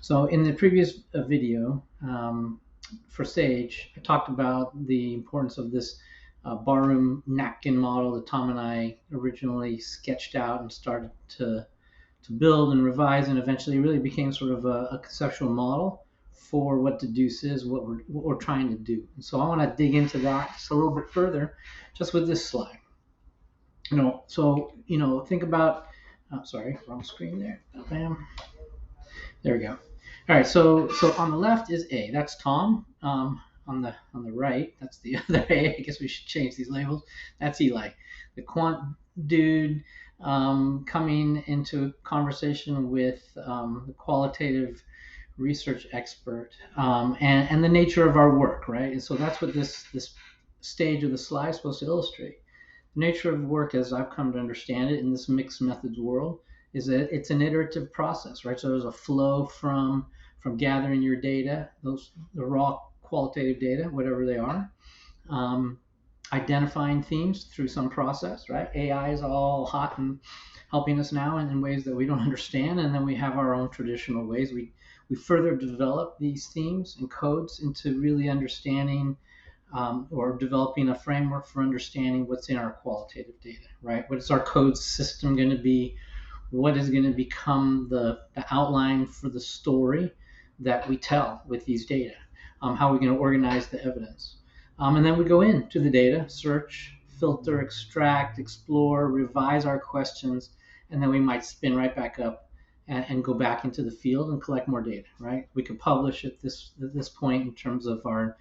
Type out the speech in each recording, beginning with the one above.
So in the previous video for SAGE, I talked about the importance of this barroom napkin model that Tom and I originally sketched out and started to build and revise, and eventually really became sort of a conceptual model for what Dedoose is, what we're trying to do. And so I want to dig into that just a little bit further, just with this slide. Think about. Sorry, wrong screen there. Bam. There we go. All right, so on the left is A. That's Tom. On the right, that's the other A. I guess we should change these labels. That's Eli, the quant dude coming into conversation with the qualitative research expert and the nature of our work, right? And so that's what this stage of the slide is supposed to illustrate. The nature of work, as I've come to understand it in this mixed methods world, is that it's an iterative process, right? So there's a flow from gathering your data, the raw qualitative data, whatever they are, identifying themes through some process, right? AI is all hot and helping us now in ways that we don't understand, and then we have our own traditional ways. We further develop these themes and codes into really understanding or developing a framework for understanding what's in our qualitative data, right? What is our code system going to be? What is going to become the outline for the story that we tell with these data? How are we going to organize the evidence? And then we go into the data, search, filter, extract, explore, revise our questions, and then we might spin right back up and go back into the field and collect more data, right? We could publish at this point in terms of our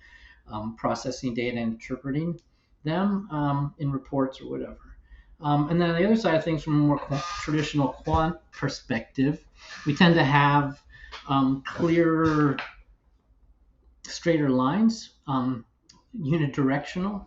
processing data and interpreting them in reports or whatever. And then on the other side of things, from a more traditional quant perspective, we tend to have clearer, straighter lines, unidirectional.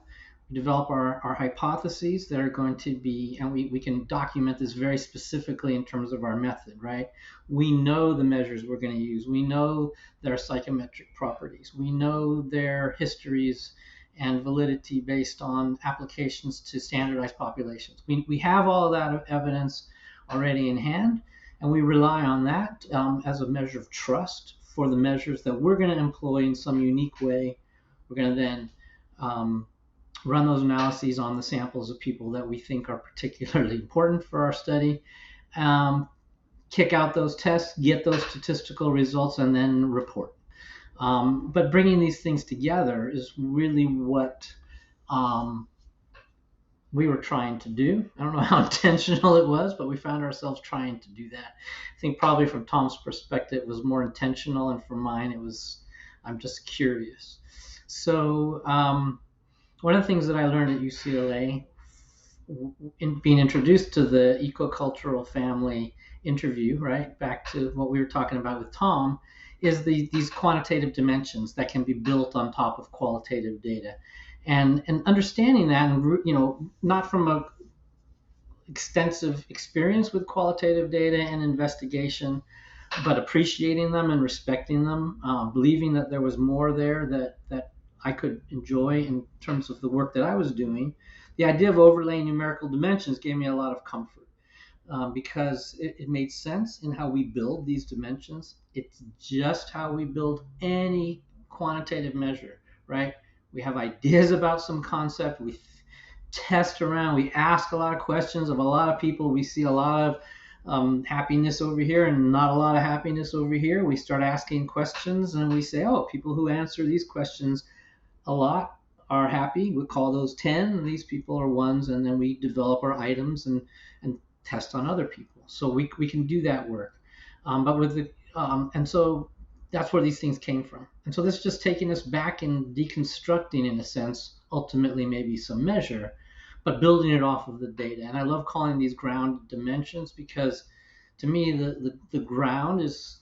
We develop our hypotheses that are going to be, and we can document this very specifically in terms of our method, right? We know the measures we're going to use. We know their psychometric properties. We know their histories and validity based on applications to standardized populations. We have all of that evidence already in hand, and we rely on that as a measure of trust for the measures that we're going to employ in some unique way. We're going to then run those analyses on the samples of people that we think are particularly important for our study, kick out those tests, get those statistical results, and then report. But bringing these things together is really what we were trying to do. I don't know how intentional it was, but we found ourselves trying to do that. I think probably from Tom's perspective, it was more intentional, and from mine, it was, I'm just curious. So one of the things that I learned at UCLA in being introduced to the eco-cultural family interview, right, back to what we were talking about with Tom, is these quantitative dimensions that can be built on top of qualitative data, and understanding that, and not from a extensive experience with qualitative data and investigation, but appreciating them and respecting them, believing that there was more there that I could enjoy in terms of the work that I was doing. The idea of overlaying numerical dimensions gave me a lot of comfort. Because it made sense in how we build these dimensions. It's just how we build any quantitative measure, right? We have ideas about some concept, we test around, we ask a lot of questions of a lot of people, we see a lot of happiness over here and not a lot of happiness over here. We start asking questions and we say, oh, people who answer these questions a lot are happy. We call those 10, and these people are ones, and then we develop our items and test on other people. So we can do that work. But with the and so that's where these things came from. And so this is just taking us back and deconstructing, in a sense, ultimately maybe some measure, but building it off of the data. And I love calling these ground dimensions because to me the ground is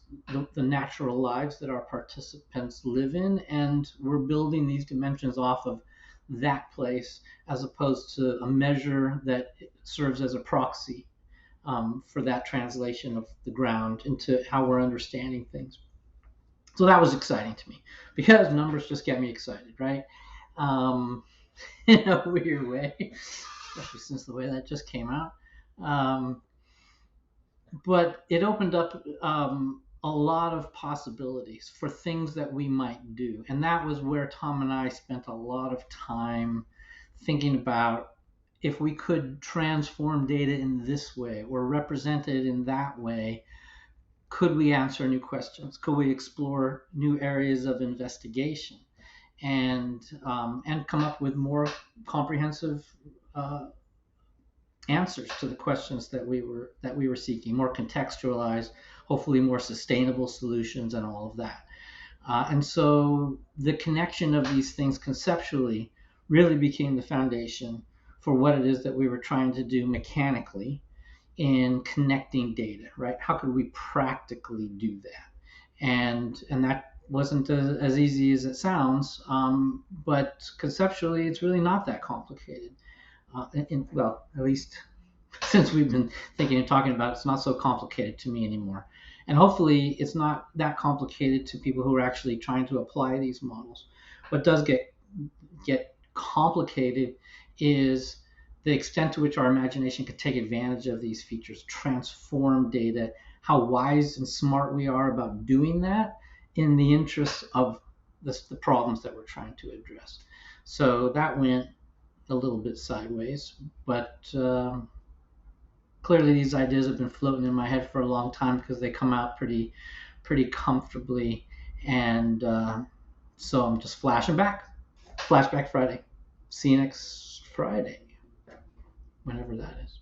the natural lives that our participants live in, and we're building these dimensions off of that place as opposed to a measure that serves as a proxy for that translation of the ground into how we're understanding things. So that was exciting to me because numbers just get me excited, right? In a weird way, especially since the way that just came out. But it opened up a a lot of possibilities for things that we might do. And that was where Tom and I spent a lot of time thinking about, if we could transform data in this way or represent it in that way, could we answer new questions? Could we explore new areas of investigation and come up with more comprehensive answers to the questions that we were seeking, more contextualized, hopefully more sustainable solutions, and all of that. And so the connection of these things conceptually really became the foundation for what it is that we were trying to do mechanically in connecting data, right? How could we practically do that? And that wasn't as easy as it sounds, but conceptually, it's really not that complicated. Well, at least since we've been thinking and talking about it, it's not so complicated to me anymore. And hopefully, it's not that complicated to people who are actually trying to apply these models. What does get complicated is the extent to which our imagination could take advantage of these features, transform data, how wise and smart we are about doing that in the interest of the problems that we're trying to address. So that went a little bit sideways, but clearly these ideas have been floating in my head for a long time because they come out pretty comfortably, and so I'm just flashback Friday. See you next Friday, whenever that is.